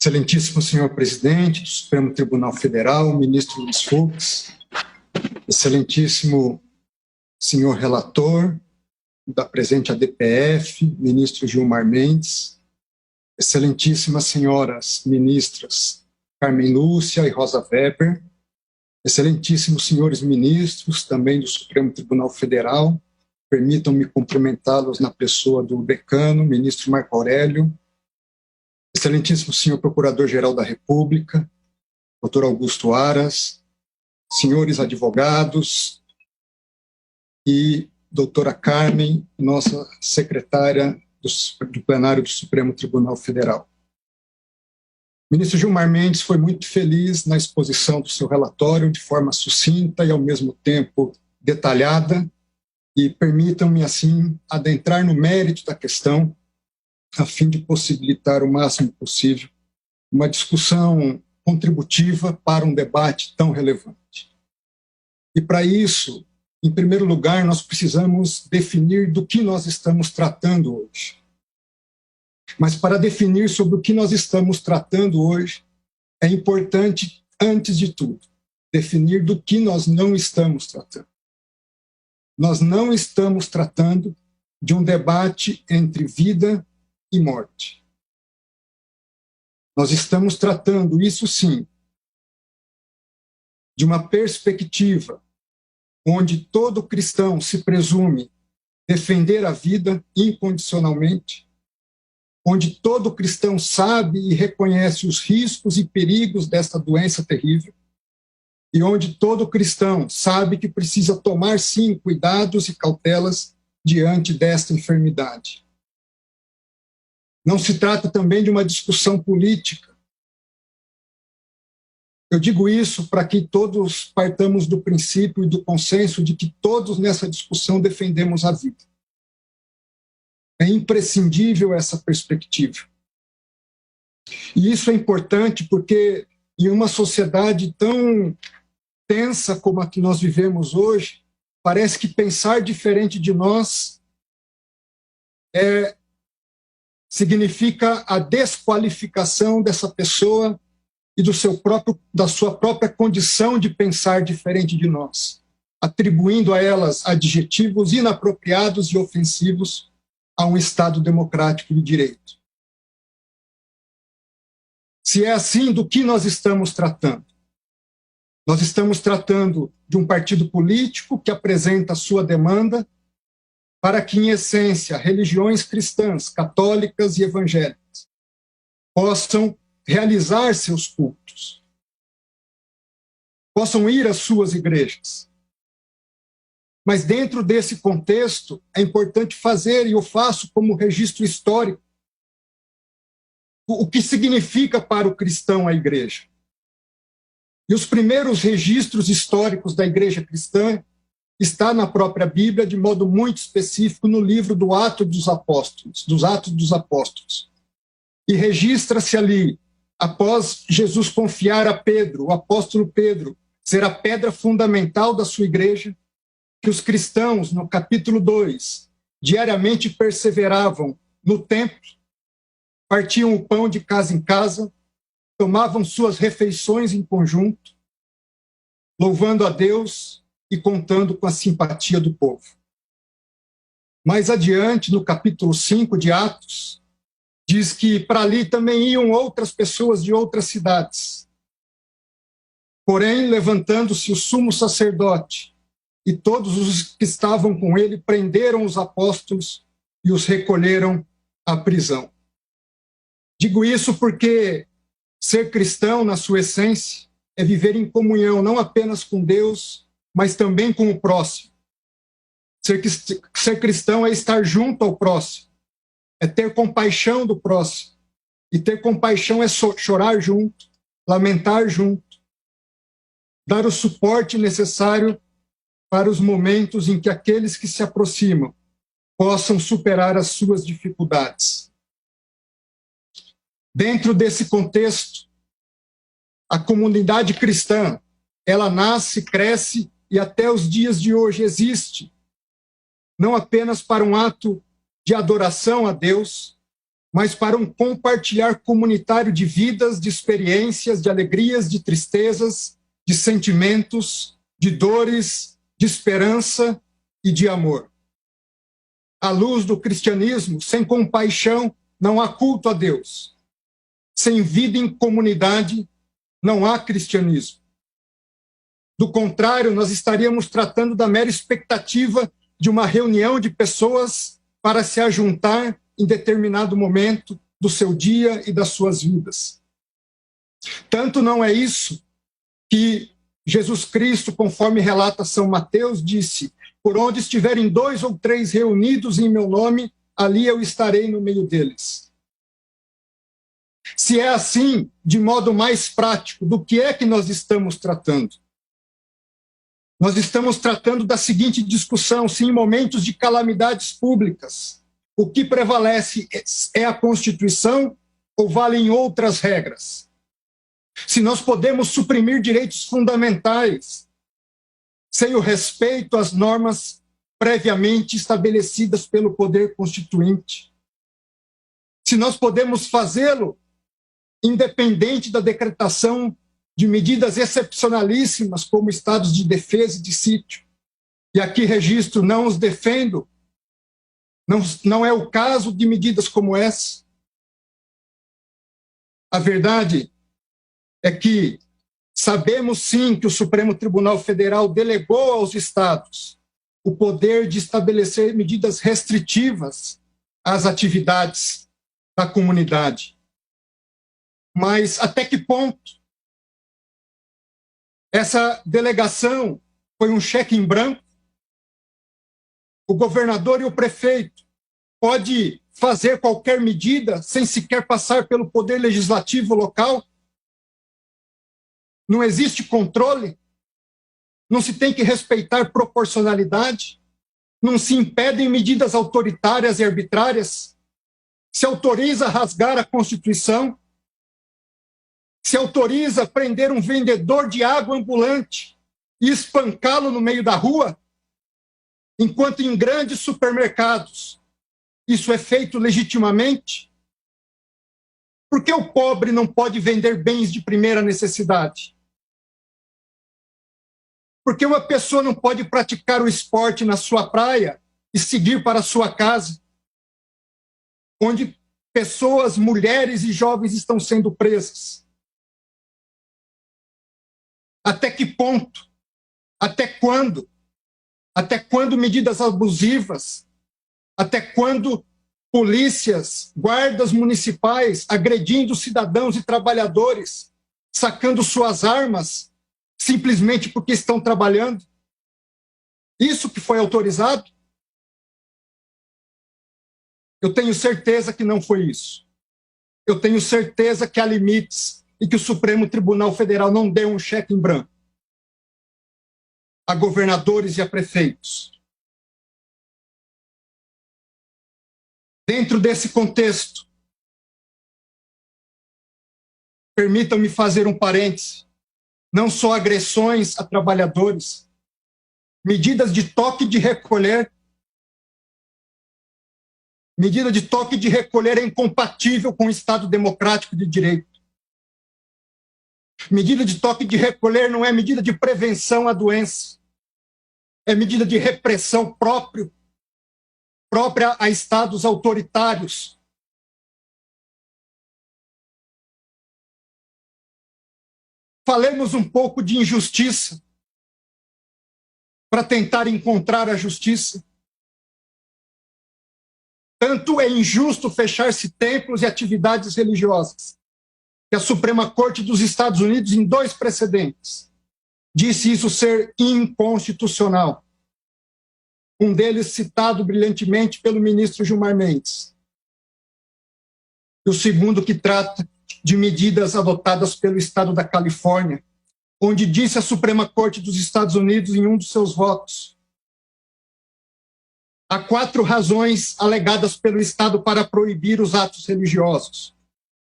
Excelentíssimo senhor presidente do Supremo Tribunal Federal, ministro Luiz Fux, excelentíssimo senhor relator da presente ADPF, ministro Gilmar Mendes, excelentíssimas senhoras ministras Carmen Lúcia e Rosa Weber, excelentíssimos senhores ministros também do Supremo Tribunal Federal, permitam-me cumprimentá-los na pessoa do decano, ministro Marco Aurélio, excelentíssimo senhor Procurador-Geral da República, doutor Augusto Aras, senhores advogados e doutora Carmen, nossa secretária do plenário do Supremo Tribunal Federal. O ministro Gilmar Mendes foi muito feliz na exposição do seu relatório de forma sucinta e, ao mesmo tempo, detalhada, e permitam-me, assim, adentrar no mérito da questão, a fim de possibilitar o máximo possível uma discussão contributiva para um debate tão relevante. E, para isso, em primeiro lugar, nós precisamos definir do que nós estamos tratando hoje. Mas, para definir sobre o que nós estamos tratando hoje, é importante, antes de tudo, definir do que nós não estamos tratando. Nós não estamos tratando de um debate entre vida e morte. Nós estamos tratando, isso sim, de uma perspectiva onde todo cristão se presume defender a vida incondicionalmente, onde todo cristão sabe e reconhece os riscos e perigos desta doença terrível, e onde todo cristão sabe que precisa tomar, sim, cuidados e cautelas diante desta enfermidade. Não se trata também de uma discussão política. Eu digo isso para que todos partamos do princípio e do consenso de que todos nessa discussão defendemos a vida. É imprescindível essa perspectiva. E isso é importante porque, em uma sociedade tão tensa como a que nós vivemos hoje, parece que pensar diferente de nós significa a desqualificação dessa pessoa e da sua própria condição de pensar diferente de nós, atribuindo a elas adjetivos inapropriados e ofensivos a um Estado democrático de direito. Se é assim, do que nós estamos tratando? Nós estamos tratando de um partido político que apresenta a sua demanda para que, em essência, religiões cristãs, católicas e evangélicas possam realizar seus cultos, possam ir às suas igrejas. Mas, dentro desse contexto, é importante fazer, e eu faço como registro histórico, o que significa para o cristão a igreja. E os primeiros registros históricos da igreja cristã está na própria Bíblia, de modo muito específico, no livro dos Atos dos Apóstolos. E registra-se ali, após Jesus confiar a Pedro, o apóstolo Pedro, ser a pedra fundamental da sua igreja, que os cristãos, no capítulo 2, diariamente perseveravam no templo, partiam o pão de casa em casa, tomavam suas refeições em conjunto, louvando a Deus e contando com a simpatia do povo. Mais adiante, no capítulo 5 de Atos, diz que para ali também iam outras pessoas de outras cidades. Porém, levantando-se o sumo sacerdote e todos os que estavam com ele, prenderam os apóstolos e os recolheram à prisão. Digo isso porque ser cristão, na sua essência, é viver em comunhão não apenas com Deus, mas também com o próximo. Ser cristão é estar junto ao próximo, é ter compaixão do próximo. E ter compaixão é chorar junto, lamentar junto, dar o suporte necessário para os momentos em que aqueles que se aproximam possam superar as suas dificuldades. Dentro desse contexto, a comunidade cristã, ela nasce, cresce e até os dias de hoje existe, não apenas para um ato de adoração a Deus, mas para um compartilhar comunitário de vidas, de experiências, de alegrias, de tristezas, de sentimentos, de dores, de esperança e de amor. À luz do cristianismo, sem compaixão, não há culto a Deus. Sem vida em comunidade, não há cristianismo. Do contrário, nós estaríamos tratando da mera expectativa de uma reunião de pessoas para se ajuntar em determinado momento do seu dia e das suas vidas. Tanto não é isso que Jesus Cristo, conforme relata São Mateus, disse: por onde estiverem 2 ou 3 reunidos em meu nome, ali eu estarei no meio deles. Se é assim, de modo mais prático, do que é que nós estamos tratando? Nós estamos tratando da seguinte discussão: se em momentos de calamidades públicas o que prevalece é a Constituição ou valem outras regras? Se nós podemos suprimir direitos fundamentais sem o respeito às normas previamente estabelecidas pelo poder constituinte? Se nós podemos fazê-lo independente da decretação de medidas excepcionalíssimas como estados de defesa e de sítio? E aqui registro, não os defendo, não é o caso de medidas como essa. A verdade é que sabemos sim que o Supremo Tribunal Federal delegou aos estados o poder de estabelecer medidas restritivas às atividades da comunidade. Mas até que ponto essa delegação foi um cheque em branco? O governador e o prefeito pode fazer qualquer medida sem sequer passar pelo poder legislativo local? Não existe controle? Não se tem que respeitar proporcionalidade? Não se impedem medidas autoritárias e arbitrárias? Se autoriza a rasgar a Constituição? Se autoriza a prender um vendedor de água ambulante e espancá-lo no meio da rua? Enquanto em grandes supermercados isso é feito legitimamente? Por que o pobre não pode vender bens de primeira necessidade? Por que uma pessoa não pode praticar o esporte na sua praia e seguir para a sua casa, onde pessoas, mulheres e jovens estão sendo presas? Até que ponto? Até quando? Até quando medidas abusivas? Até quando polícias, guardas municipais agredindo cidadãos e trabalhadores, sacando suas armas simplesmente porque estão trabalhando? Isso que foi autorizado? Eu tenho certeza que não foi isso. Eu tenho certeza que há limites e que o Supremo Tribunal Federal não deu um cheque em branco a governadores e a prefeitos. Dentro desse contexto, permitam-me fazer um parêntese. Não só agressões a trabalhadores, medidas de toque de recolher. Medida de toque de recolher é incompatível com o Estado democrático de direito. Medida de toque de recolher não é medida de prevenção à doença. É medida de repressão própria a estados autoritários. Falemos um pouco de injustiça para tentar encontrar a justiça. Tanto é injusto fechar-se templos e atividades religiosas, que a Suprema Corte dos Estados Unidos, em 2 precedentes, disse isso ser inconstitucional. Um deles citado brilhantemente pelo ministro Gilmar Mendes. E o segundo que trata de medidas adotadas pelo Estado da Califórnia, onde disse a Suprema Corte dos Estados Unidos, em um dos seus votos: há 4 razões alegadas pelo Estado para proibir os atos religiosos.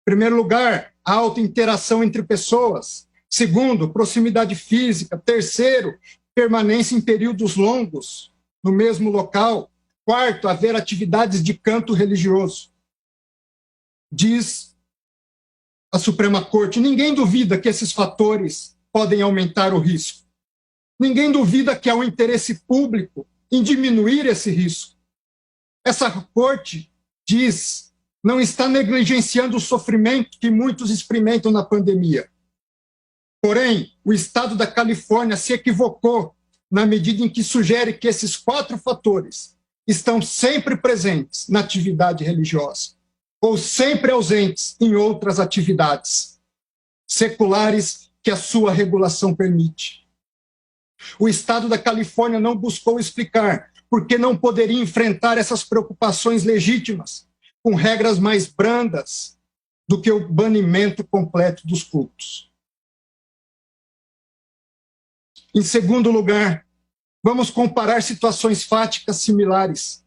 Em primeiro lugar, a alta interação entre pessoas. Segundo, proximidade física. Terceiro, permanência em períodos longos no mesmo local. Quarto, haver atividades de canto religioso. diz a Suprema Corte, ninguém duvida que esses fatores podem aumentar o risco. Ninguém duvida que há um interesse público em diminuir esse risco. Essa Corte diz, não está negligenciando o sofrimento que muitos experimentam na pandemia. Porém, o Estado da Califórnia se equivocou na medida em que sugere que esses 4 fatores estão sempre presentes na atividade religiosa ou sempre ausentes em outras atividades seculares que a sua regulação permite. O Estado da Califórnia não buscou explicar por que não poderia enfrentar essas preocupações legítimas com regras mais brandas do que o banimento completo dos cultos. Em segundo lugar, vamos comparar situações fáticas similares.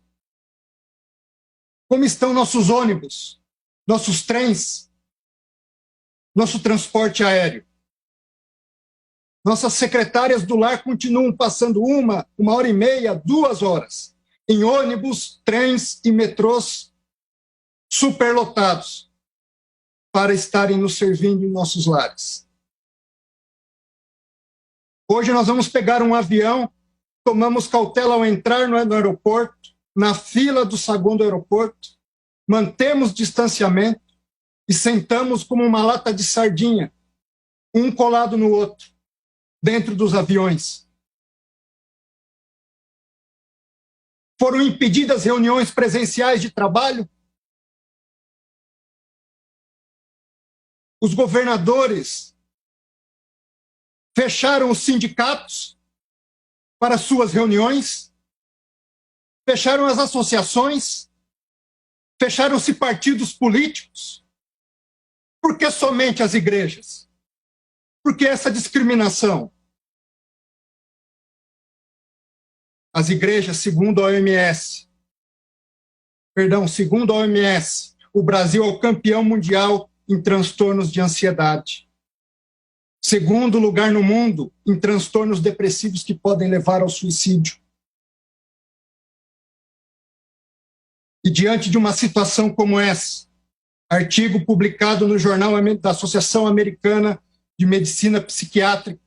Como estão nossos ônibus, nossos trens, nosso transporte aéreo? Nossas secretárias do lar continuam passando 1h30, 2 horas, em ônibus, trens e metrôs superlotados para estarem nos servindo em nossos lares. Hoje nós vamos pegar um avião, tomamos cautela ao entrar no aeroporto, na fila do saguão do aeroporto, mantemos distanciamento e sentamos como uma lata de sardinha, um colado no outro, dentro dos aviões. Foram impedidas reuniões presenciais de trabalho? Os governadores fecharam os sindicatos para suas reuniões, fecharam as associações, fecharam-se partidos políticos. Por que somente as igrejas? Por que essa discriminação? As igrejas, segundo a OMS, o Brasil é o campeão mundial em transtornos de ansiedade. Segundo lugar no mundo em transtornos depressivos que podem levar ao suicídio. E diante de uma situação como essa, artigo publicado no Jornal da Associação Americana de Medicina Psiquiátrica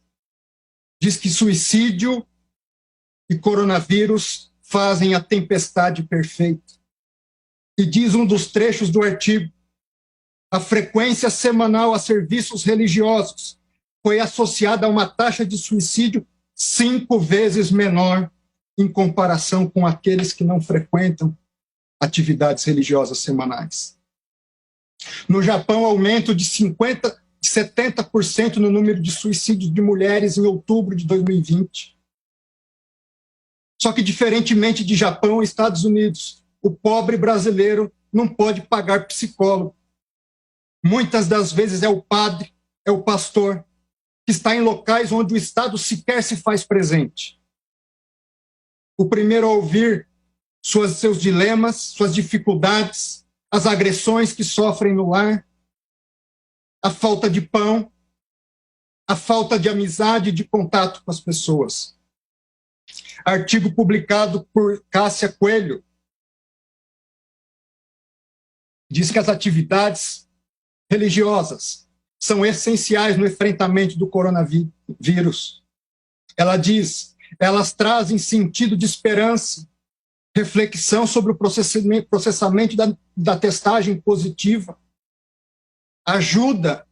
diz que suicídio e coronavírus fazem a tempestade perfeita. E diz um dos trechos do artigo, a frequência semanal a serviços religiosos foi associada a uma taxa de suicídio 5 vezes menor em comparação com aqueles que não frequentam atividades religiosas semanais. No Japão, aumento de 70% no número de suicídios de mulheres em outubro de 2020. Só que, diferentemente de Japão e Estados Unidos, o pobre brasileiro não pode pagar psicólogo. Muitas das vezes é o padre, é o pastor, que está em locais onde o Estado sequer se faz presente. O primeiro a ouvir seus dilemas, suas dificuldades, as agressões que sofrem no lar, a falta de pão, a falta de amizade e de contato com as pessoas. Artigo publicado por Cássia Coelho diz que as atividades religiosas são essenciais no enfrentamento do coronavírus. Ela diz, elas trazem sentido de esperança, reflexão sobre o processamento da testagem positiva, ajuda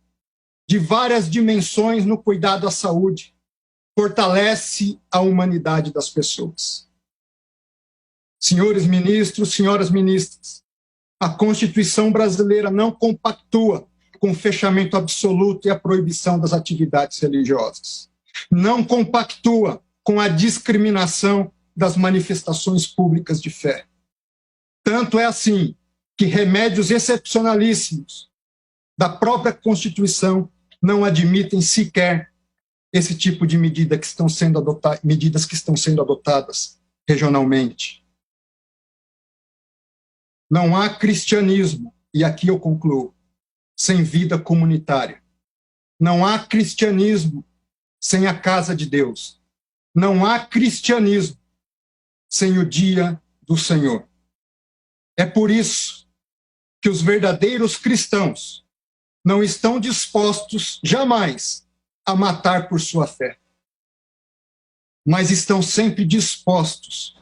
de várias dimensões no cuidado à saúde, fortalece a humanidade das pessoas. Senhores ministros, senhoras ministras, a Constituição brasileira não compactua com o fechamento absoluto e a proibição das atividades religiosas. Não compactua com a discriminação das manifestações públicas de fé. Tanto é assim que remédios excepcionalíssimos da própria Constituição não admitem sequer esse tipo de medidas que estão sendo adotadas regionalmente. Não há cristianismo, e aqui eu concluo, sem vida comunitária. Não há cristianismo sem a casa de Deus. Não há cristianismo sem o dia do Senhor. É por isso que os verdadeiros cristãos não estão dispostos jamais a matar por sua fé, mas estão sempre dispostos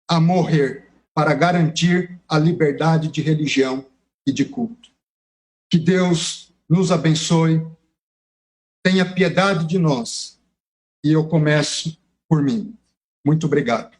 a morrer para garantir a liberdade de religião e de culto. Que Deus nos abençoe, tenha piedade de nós, e eu começo por mim. Muito obrigado.